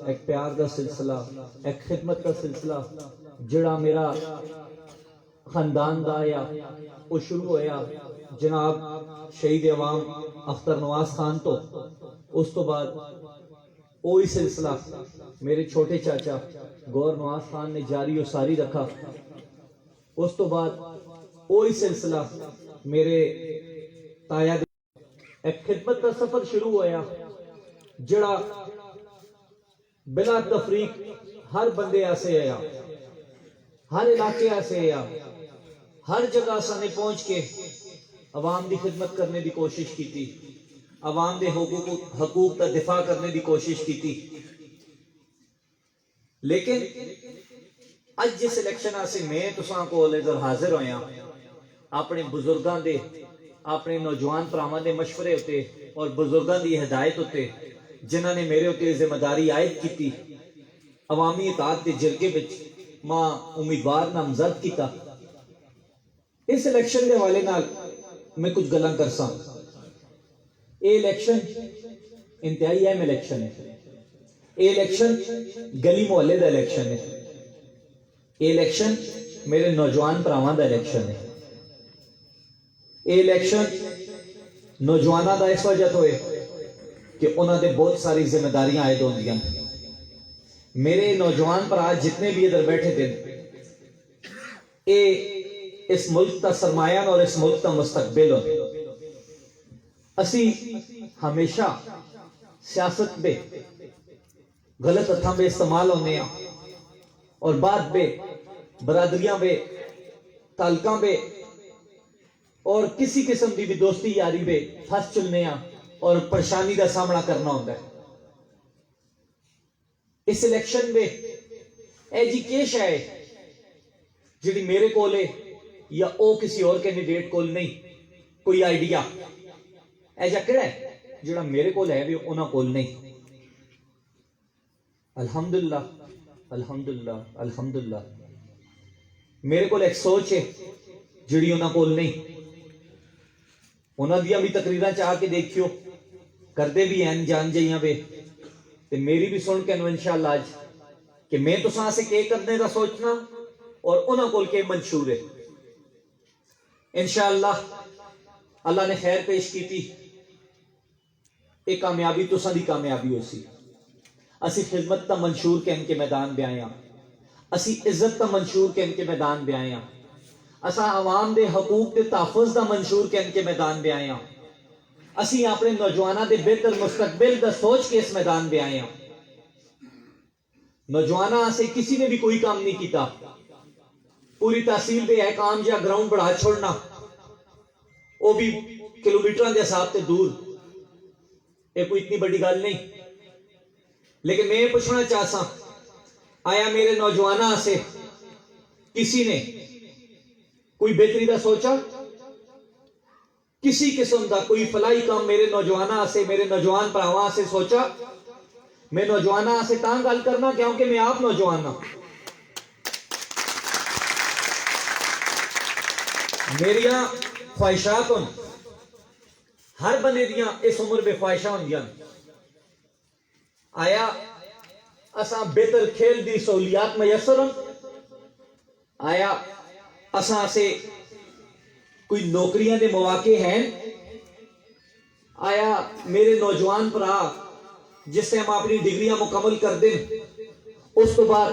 ایک پیار دا سلسلہ، ایک خدمت دا سلسلہ جڑا میرا خاندان دا آیا وہ شروع ہویا جناب شہید عوام اختر نواز خان تو، اس تو بعد وہی سلسلہ میرے چھوٹے چاچا گور نواز خان نے جاری و ساری رکھا، اس تو بعد وہی سلسلہ میرے تایا ایک خدمت کا سفر شروع ہویا جڑا بلا تفریق ہر بندے ایسے آیا، ہر علاقے ایسے آیا، ہر جگہ سنے پہنچ کے عوام دی خدمت کرنے دی کوشش کی تھی، عوام دے حقوق کا دفاع کرنے دی کوشش کی تھی۔ لیکن اج جس الیکشن آسے میں تساں کو لیزر حاضر ہویا اپنے بزرگاں دے، اپنے نوجوان پراواں دے مشورے ہوتے اور بزرگاں دی ہدایت ہوتے جنہاں نے میرے ہوتے ذمہ داری عائد کی تھی، عوامی اطاعت دے جرگے وچ ماں امیدوار نامزد کیتا۔ اس الیکشن دے والے نال میں کچھ گلاں کرساں۔ اے الیکشن انتہائی اہم الیکشن ہے، اے الیکشن گلی محلے دا الیکشن ہے، اے الیکشن میرے نوجوان پراواں دا الیکشن ہے، اے الیکشن نوجواناں دا اس وجہ تو ہے کہ انہاں دے بہت ساری ذمہ داریاں عائد ہوندیاں۔ میرے نوجوان پرا جتنے بھی ادھر بیٹھے تھے اے اس ملک کا سرمایہ اور اس ملک کا مستقبل ہو۔ اسی ہمیشہ سیاست بے غلط ہتھاں بے استعمال ہونے ہیں اور بعد بے برادریاں بے تعلقاں بے اور کسی قسم دی بھی دوستی یاری بے پھنس چلنے ہیں اور پریشانی کا سامنا کرنا ہوتا ہے۔ اس الیکشن میں اے جی کیش ہے جڑی میرے کولے یا او کسی اور کینڈیڈیٹ کول نہیں کوئی آئیڈیا، اے جا کڑا ہے جڑا میرے کول ہے بھی انہاں کول نہیں۔ الحمدللہ الحمدللہ الحمدللہ میرے کول ایک سوچ ہے جڑی انہاں کول نہیں۔ انہاں دیا بھی تقریراں چاہ کے دیکھیو کردے بھی ہیں جان جائیاں بے تے میری بھی سن کے انشاءاللہ آج کہ میں تو ساں سے کے کرنے دا سوچنا اور انہاں کول کے منشور ہے۔ انشاءاللہ اللہ نے خیر پیش کی تھی، ایک کامیابی تو سن دی کامیابی ہو سی۔ اسی خدمت تا منشور کے ان کے میدان بے آیا، اسی عزت تا منشور کے ان کے میدان بے آیا، اسا عوام دے حقوق دے تحفظ دا منشور کے ان کے میدان بے آیا، اسی اپنے نوجوانہ دے بہتر مستقبل دا سوچ کے اس میدان بے آیا۔ نوجوانہ سے کسی نے بھی کوئی کام نہیں کیتا، پوری تحصیل دے ایک عام جا گراؤنڈ بڑھا چھوڑنا وہ بھی کلومیٹران دے حساب تے دور، یہ کوئی اتنی بڑی گل نہیں۔ لیکن میں پوچھنا چاہتا آیا میرے نوجوانہ سے کسی نے کوئی بہتری دا سوچا؟ کسی قسم دا کوئی فلاحی کام میرے نوجوانہ سے میرے نوجوان پراواں سے سوچا؟ میں نوجوانہ سے تاں گل کرنا کیونکہ میں آپ نوجوان ہوں۔ میریاں خواہشات ہوں، ہر بندے دیاں اس عمر بے خواہشاں ہوندیاں۔ آیا اساں بہتر کھیل دی سہولیات میسر ہوں؟ آیا اساں سے کوئی نوکریاں دے مواقع ہیں؟ آیا میرے نوجوان پرا جس سے ہم اپنی ڈگریاں مکمل کر دیں اس تو بعد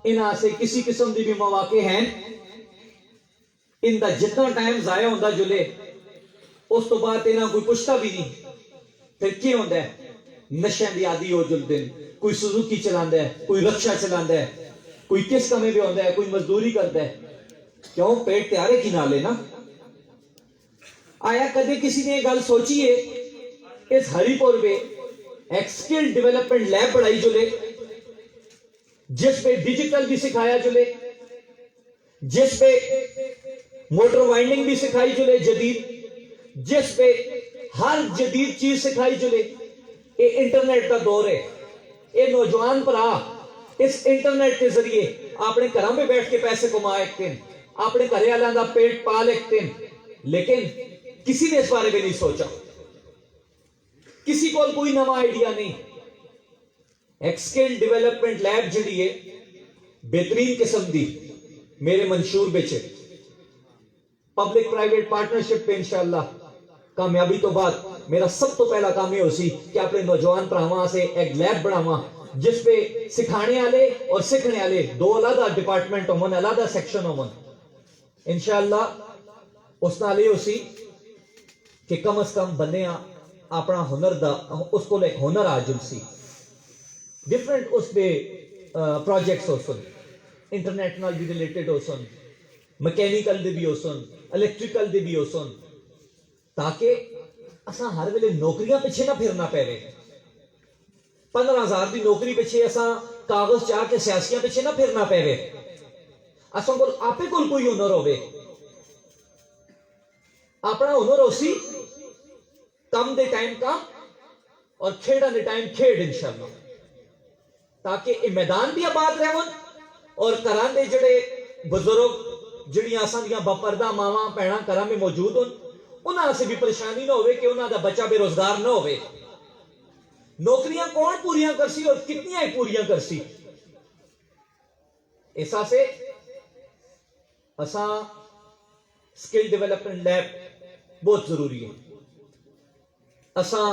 انہاں سے کسی قسم دی بھی مواقع ہیں؟ ان دا جتنا ٹائم ضائع ہوندہ جلے اس تو بعد انہاں کوئی پوچھتا بھی نہیں، پھر کی ہوندہ ہے؟ نشیں دی عادی ہو جل دن، کوئی سوزوکی چلاندہ ہے، کوئی رکشہ چلاندہ ہے، کوئی کس کمے بھی ہوندہ ہے، کوئی مزدوری کرتا ہے۔ کیوں؟ پیٹ تیارے کی نہ لینا۔ آیا کدے کسی نے گل سوچی ہے اس ہری پور پہ ایک سکل ڈیولپمنٹ لیب بڑھائی جلے جس پہ ڈیجیٹل بھی سکھایا جلے، جس پہ موٹر وائنڈنگ بھی سکھائی جلے جدید، جس پہ ہر جدید چیز سکھائی جلے۔ یہ انٹرنیٹ کا دور ہے، یہ نوجوان پرا اس انٹرنیٹ کے ذریعے اپنے گھروں پہ بیٹھ کے پیسے کما سکتے ہیں، اپنے گھر والوں کا پیٹ پال سکتے ہیں، لیکن کسی نے اس بارے میں نہیں سوچا، کسی کو کوئی نوا آئیڈیا نہیں۔ ایک سکل ڈیولپمنٹ لیب جڑی ہے بہترین قسم دی میرے منشور بچے پبلک پرائیویٹ پارٹنرشپ پہ انشاءاللہ کامیابی تو بعد میرا سب تو پہلا کام یہ ہو سی کہ اپنے نوجوان پراواں سے ایک لیب بڑھاواں جس پہ سکھانے والے اور سیکھنے والے دو علیحدہ ڈپارٹمنٹ ہون علیحدہ سیکشن ہون انشاءاللہ اس نال یہ ہو سی کہ کم از کم بندے اپنا ہنر دا اس کو ایک ہنر آ جل سی ڈفرنٹ اس پہ پروجیکٹس ہو سن انٹرنیٹ نال بھی ریلیٹڈ ہو سن مکینیکل دے بھی ہو سن الیکٹریکل دے بھی ہو سن تاکہ اساں ہر ویلے نوکریاں پیچھے نہ پھرنا پے 15,000 دی نوکری پیچھے اساں کاغذ چاہ کے سیاسیاں پیچھے نہ پھرنا پے اساں کول آپے کول کوئی ہنر ہوے اپنا ہنر ہو سی کم دے ٹائم کم اور کھیڑا دے ٹائم کھیڑ انشاءاللہ تاکہ یہ میدان بھی آباد رہون اور کران دے جڑے بزرگ جڑیاں اساں دیاں باپردہ ماواں پیڑاں کراں میں موجود ہون انہاں سے بھی پریشانی نہ ہوئے کہ انہاں دا بچہ بے روزگار نہ ہوئے نوکریاں کون پوریاں کرسی اور کتنیاں پوریاں کرسی ایسا سے اساں سکل ڈیولپمنٹ لیب بہت ضروری ہے اساں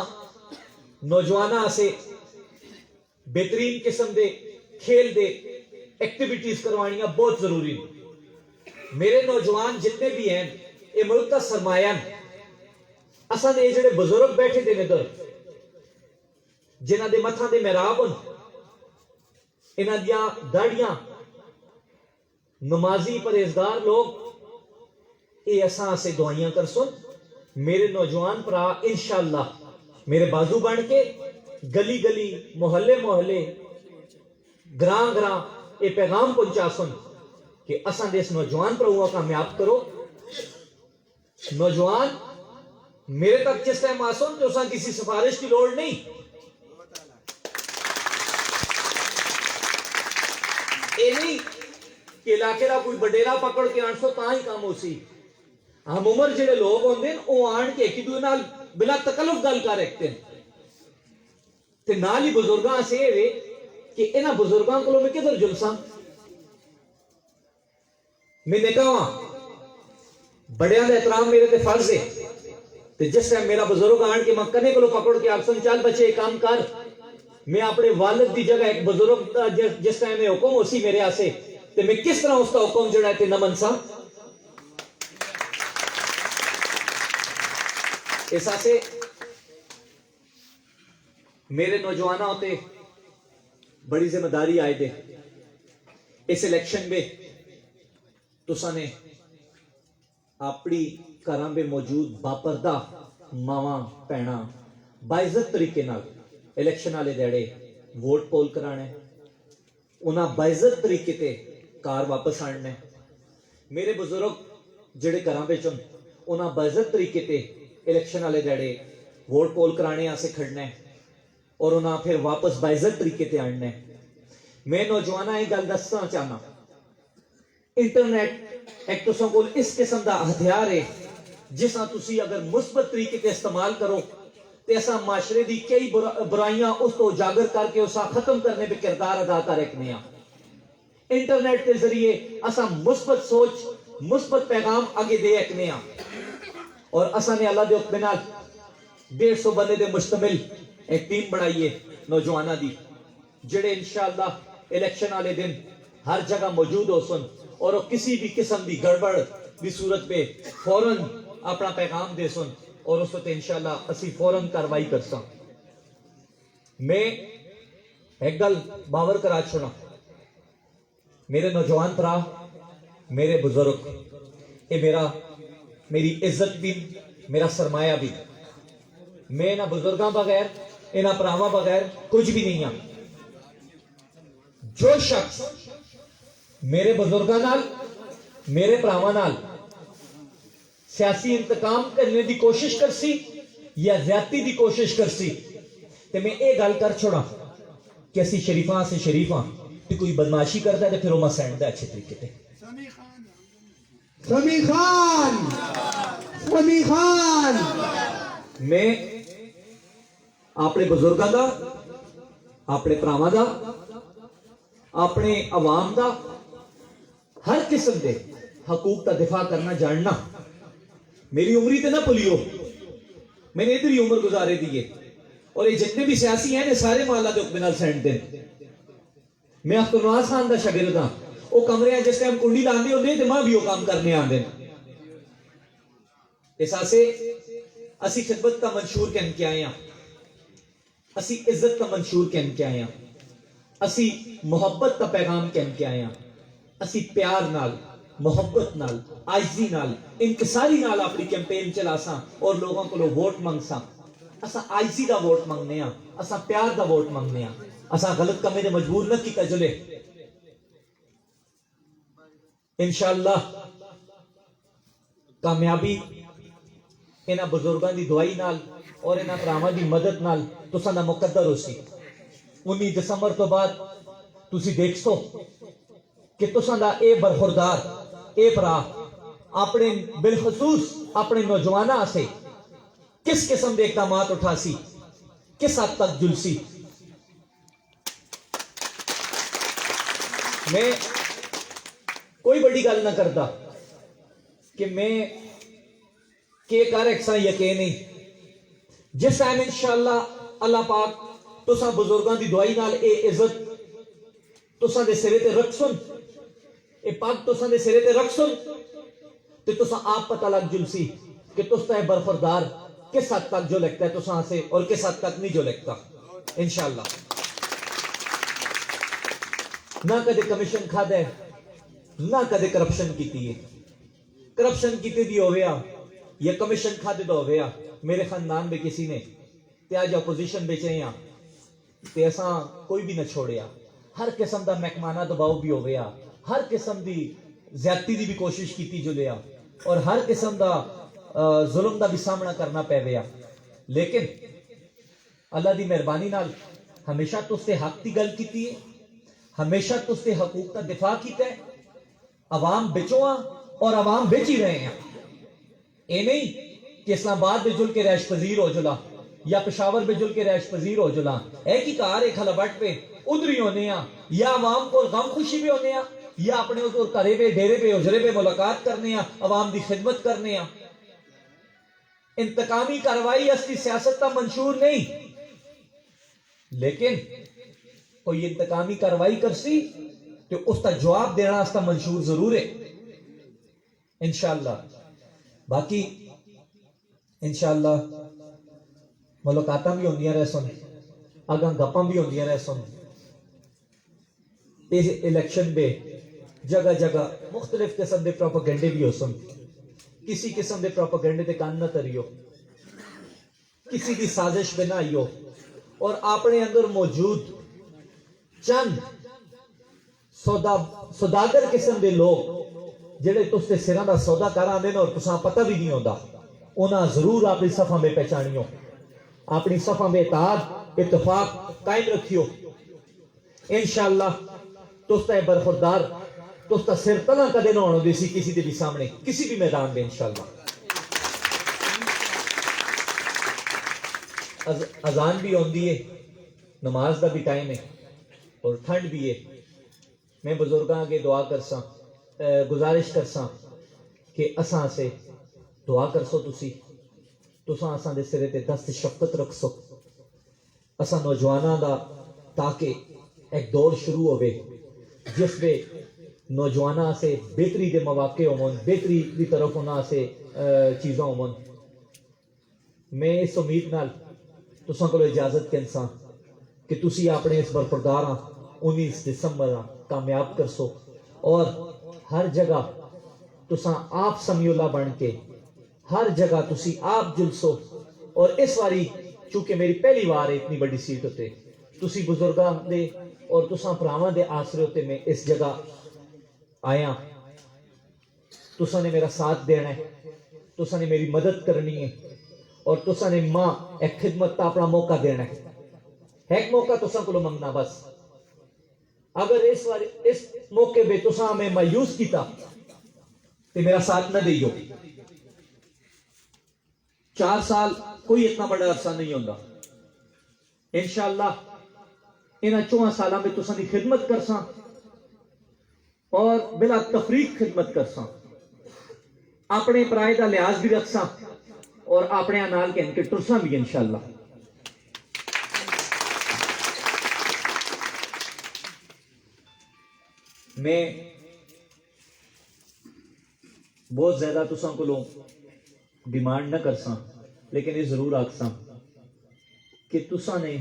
نوجواناں سے بہترین قسم دے کھیل دے ایکٹیویٹیز کروانیاں بہت ضروری ہیں میرے نوجوان جتنے بھی ہیں یہ ملک کا سرمایہ اساں دے جڑے بزرگ بیٹھے دے ادھر جنہاں دے متھاں دے محراب ہن انہاں دیاں داڑیاں نمازی پرہیزگار لوگ اے اساں سے دعائیاں کر سن میرے نوجوان پرا انشاءاللہ میرے بازو بن کے گلی گلی محلے محلے گراں گراں اے پیغام پہنچا سن کہ اساں دے اس نوجوان پرا کامیاب کرو نوجوان میرے تک جس ٹائم آسن تو اساں کسی سفارش کی لوڑ نہیں اے نہیں کہ علاقے دا کوئی بڈیرا پکڑ کے 800 تاں ہی کام ہو سی ہم عمر جڑے لوگ ہوندے او آن کے ایک دوسرے نال بلا تکلف گل کر رکھتے ہیں تے نال ہی بزرگاں سے اے کہ انہاں بزرگاں کولوں میں کدھر جلساں میں نے کہا بڑیاں دا احترام میرے تے فرض ہے تے جس ٹائم میرا بزرگ آن کے میں کنے کولوں پکڑ کے آکسن چل بچے کام کر میں اپنے والد دی جگہ ایک بزرگ جس ٹائم میں حکم ہو سی میرے آسے تے میں کس طرح اس کا حکم جڑا ہے تے نہ منسا ایسا سے میرے نوجوانہ ہوتے بڑی ذمہ داری آئے دے اس الیکشن میں تو سنے اپنی گھراں میں موجود باپردہ ماواں پینا باعزت طریقے نال الیکشن والے دیڑے ووٹ پول کرانے انہاں باعزت طریقے تے کار واپس آنے میرے بزرگ جڑے گھراں وچ انہاں باعزت طریقے تے الیکشن والے دیڑے ووٹ پول کرانے آسے کھڑنے اور انہاں پھر واپس باعزت طریقے تے آنے میں نوجوانہ ایک گل دسنا چاہنا انٹرنیٹ ایک تساں کول اس قسم دا ہتھیار ہے جس ہاں تسی اگر مثبت طریقے تے استعمال کرو تے اساں معاشرے دی کئی برائیاں اس تو اجاگر کر کے اساں ختم کرنے پہ کردار ادا کر رکھنے ہیں انٹرنیٹ کے ذریعے اساں مثبت سوچ مثبت پیغام آگے دے رکھنے ہیں اور اساں نے اللہ دے حکم نال 150 بندے دے مشتمل ایک ٹیم بنائیے نوجوانہ دی جڑے انشاءاللہ الیکشن والے دن ہر جگہ موجود ہو سن اور وہ کسی بھی قسم دی گڑبڑ دی صورت پہ فوراً اپنا پیغام دے سن اور اس وقت انشاءاللہ اسی فوراً کاروائی کر سن میں ایک گل باور کرا چھوڑا میرے نوجوان پرا میرے بزرگ یہ میری عزت بھی میرا سرمایہ بھی میں نہ بزرگاں بغیر انہاں پراواں بغیر کچھ بھی نہیں ہوں جو شخص میرے بزرگاں نال میرے پراواں نال سیاسی انتقام کرنے دی کوشش کرسی یا زیادتی دی کوشش کرسی تے میں اے گل کر چھوڑا کہ اسی شریفاں سے شریفاں تے کوئی بدماشی کرتا ہے تے پھر وہ میں سینڈ دا اچھے طریقے تے سمی خان میں اپنے بزرگاں دا اپنے پراواں دا اپنے عوام دا ہر قسم دے حقوق کا دفاع کرنا جاننا. میری عمری تے نہ بھولیو, میں نے ادھر ہی عمر گزارے دیے, اور یہ جتنے بھی سیاسی ہیں نے سارے مالا دے حکم نال سینڈ دے. میں اختر نواز خان دا شاگرد ہاں, وہ کمرے جس ٹائم کنڈی لاندے ہوندے تے ماں بھی وہ کام کرنے آندے. اس آسے اسی خدمت کا منشور کہن کے آئے ہیں, اسی عزت کا منشور کہن کے آئے ہیں, اسی محبت کا پیغام کہن کے آئے ہیں, اسی پیار نال, محبت نال, عاجزی نال, انکساری نال اپنی کیمپین چلا ساں اور لوگوں کو ووٹ منگ ساں. اسا عاجزی دا ووٹ منگنے ہاں, اسا پیار دا ووٹ منگنے ہاں, اسا غلط کمے دے مجبور نہ کیتا جلے. انشاءاللہ کامیابی انہاں بزرگاں دی دعائی نال اور انہاں پراواں دی مدد نال تساں دا مقدر ہو سی. 19 دسمبر تو بعد تسی دیکھ سو کہ تساں دا اے برخوردار اے برا اپنے بالخصوص اپنے نوجواناں سے کس قسم دے اقدامات اٹھا سی, کس حد تک جلسی. میں کوئی بڑی گل نہ کرتا کہ میں کہ کر ایکساں یقین نہیں. جس ٹائم انشاءاللہ اللہ پاک تساں بزرگاں دی دعائی نال اے عزت تساں دے سرے تے رکھ سن, اے پاک تساں دے سرے تے رکھ سن, تے تساں آپ پتہ لگ جلسی کہ تساں اے برخوردار کس حد تک جو لگتا ہے تساں سے اور کس حد تک نہیں جو لگتا. انشاءاللہ نہ کدے کمیشن کھا دے, نہ کدے کرپشن کیتی ہے. کرپشن کیتے دی ہویا یا کمیشن کھا دے دا ہویا میرے خاندان میں کسی نے تے آج اپوزیشن بچے ہیں تے اساں کوئی بھی نہ چھوڑیا. ہر قسم دا محکمانہ دباؤ بھی ہویا, ہر قسم دی زیادتی دی بھی کوشش کیتی جو لیا, اور ہر قسم دا ظلم دا بھی سامنا کرنا پے ویا. لیکن اللہ دی مہربانی نال ہمیشہ تو سے حق دی گل کیتی ہے, ہمیشہ تو سے حقوق کا دفاع کیتا ہے. عوام بچواں اور عوام بچ ہی رہے ہیں. اے نہیں کہ اسلام آباد میں جل کے رہائش پذیر ہو جلا یا پشاور میں جل کے رہائش پذیر ہو جلا, ایک ہی کار ایک حلبٹ پہ ادھر ہی ہونے ہیں, یا عوام کو غم خوشی بھی ہونے ہیں, یا اپنے ادھر کرے پہ ڈیرے پہ اجرے پہ ملاقات کرنے ہیں, عوام دی خدمت کرنے ہیں. انتقامی کاروائی اصلی سیاست کا منشور نہیں, لیکن کوئی انتقامی کاروائی کرسی تو اس کا جواب دینا اس کا منشور ضرور ہے انشاءاللہ. باقی انشاءاللہ ملاقاتاں بھی ہوندیاں رہ سن, اگاں گپاں بھی ہوندیاں رہ سن. اس الیکشن میں جگہ جگہ مختلف قسم دے پروپیگنڈے بھی ہو سن. کسی قسم دے پروپیگنڈے دے کان نہ تریو, کسی دی سازش بنا آئیو, اور اپنے اندر موجود چند سوداگر قسم دے لوگ جڑے تس تے سراں دا سودا کر آندے نے اور تساں پتہ بھی نہیں ہوندا, انہاں ضرور اپنی صفاں میں پہچانیو, اپنی صفاں میں اتحاد اتفاق قائم رکھیو. انشاءاللہ تس تے برخوردار تس تا سر تلا کدے نہ ہونے دیسی کسی دے بھی سامنے کسی بھی میدان میں انشاءاللہ. اذان بھی ہوندی ہے, نماز دا بھی ٹائم ہے اور ٹھنڈ بھی ہے. میں بزرگاں کے دعا کرساں, گزارش کرساں کہ اساں سے دعا کرسو, تساں اساں دے سرے تے دست شفقت رکھسو. اساں نوجواناں دا تاکہ ایک دور شروع ہوئے جس میں نوجواناں سے بہتری دے مواقع ہون, بہتری دی طرف انہاں سے چیزاں ہون. میں اس امید نال تساں کو اجازت کنساں کہ تسی اپنے اس برخورداراں 19 دسمبر کامیاب کرسو, اور ہر جگہ تساں آپ سمیع اللہ بن کے ہر جگہ تسی آپ جلسو. اور اس واری چونکہ میری پہلی بار ہے اتنی بڑی سیٹ ہوتے, تسی بزرگاں دے اور تساں پراواں دے آسرے ہوتے میں اس جگہ آیا, تساں نے میرا ساتھ دینا ہے, تساں نے میری مدد کرنی ہے, اور تساں نے ماں ایک خدمت تا اپنا موقع دینا ہے. ایک موقع تساں کو منگنا بس. اگر اس موقع پہ تساں میں مایوس کیتا تو میرا ساتھ نہ دیو. 4 سال کوئی اتنا بڑا عرصہ نہیں ہوتا. انشاءاللہ انہاں 4 سالاں میں تساں دی خدمت کرساں اور بلا تفریق خدمت کرساں، اپنے پرائے دا لحاظ بھی رکھساں اور اپنے نال کہن کے ٹرساں بھی انشاءاللہ۔ میں بہت زیادہ تساں کو ڈیمانڈ نہ کرساں، لیکن یہ ضرور آکساں کہ تساں نے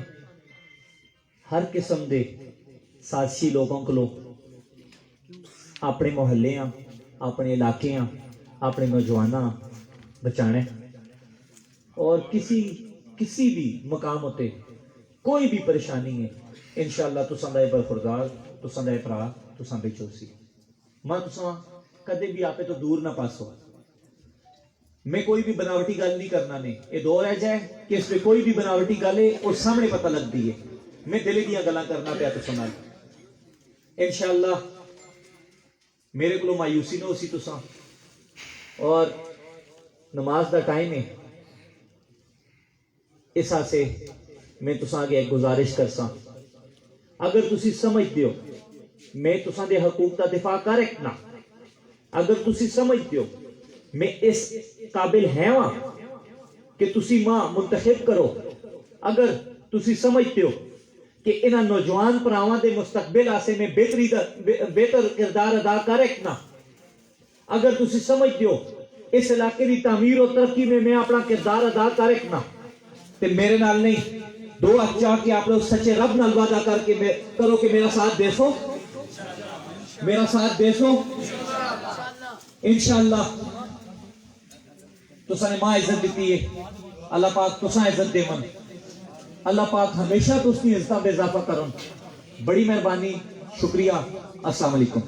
ہر قسم دے سازشی لوگوں کو اپنے محلے اپنے علاقے اپنے نوجواناں بچانے، اور کسی بھی مقام ہوتے کوئی بھی پریشانی ہے انشاءاللہ تساں دا برخوردار، تساں دا پرا، تساں بے چوسی، ماں تساں کدے بھی آپے تو دور نہ پاسو۔ میں کوئی بھی بناوٹی گل نہیں کرنا نے، یہ دور ہے جائے کہ اس پہ کوئی بھی بناوٹی گل ہے اور سامنے پتہ لگ دی ہے، میں دل دیاں گلاں کرنا پیا تساں نال۔ انشاءاللہ میرے کو مایوسی نہ ہوسی تساں، اور نماز دا ٹائم ہے، اس آسے میں تساں آگے ایک گزارش کرساں، اگر تسی سمجھ دیو میں تساں دے حقوق دا دفاع کر رکھنا، اگر تسی سمجھ دیو میں اس قابل ہے وہاں کہ تسی ماں منتخب کرو، اگر تسی سمجھ دیو کہ انہاں نوجوان پراواں دے مستقبل آسے میں بہتر کردار ادا کر رکھنا، اگر تسی سمجھ دیو اس علاقے دی تعمیر و ترقی میں اپنا کردار ادا کر رکھنا، تے میرے نال نہیں دو چاہ کے آپ لوگ سچے رب نال وعدہ کر کے کرو کہ میرا ساتھ دے سو، میرا ساتھ دے سو انشاءاللہ۔ تساں نے ماں عزت دیتی ہے، اللہ پاک تساں عزت دے من، اللہ پاک ہمیشہ تس کی عزتاں بے اضافہ کرن۔ بڑی مہربانی، شکریہ، السلام علیکم۔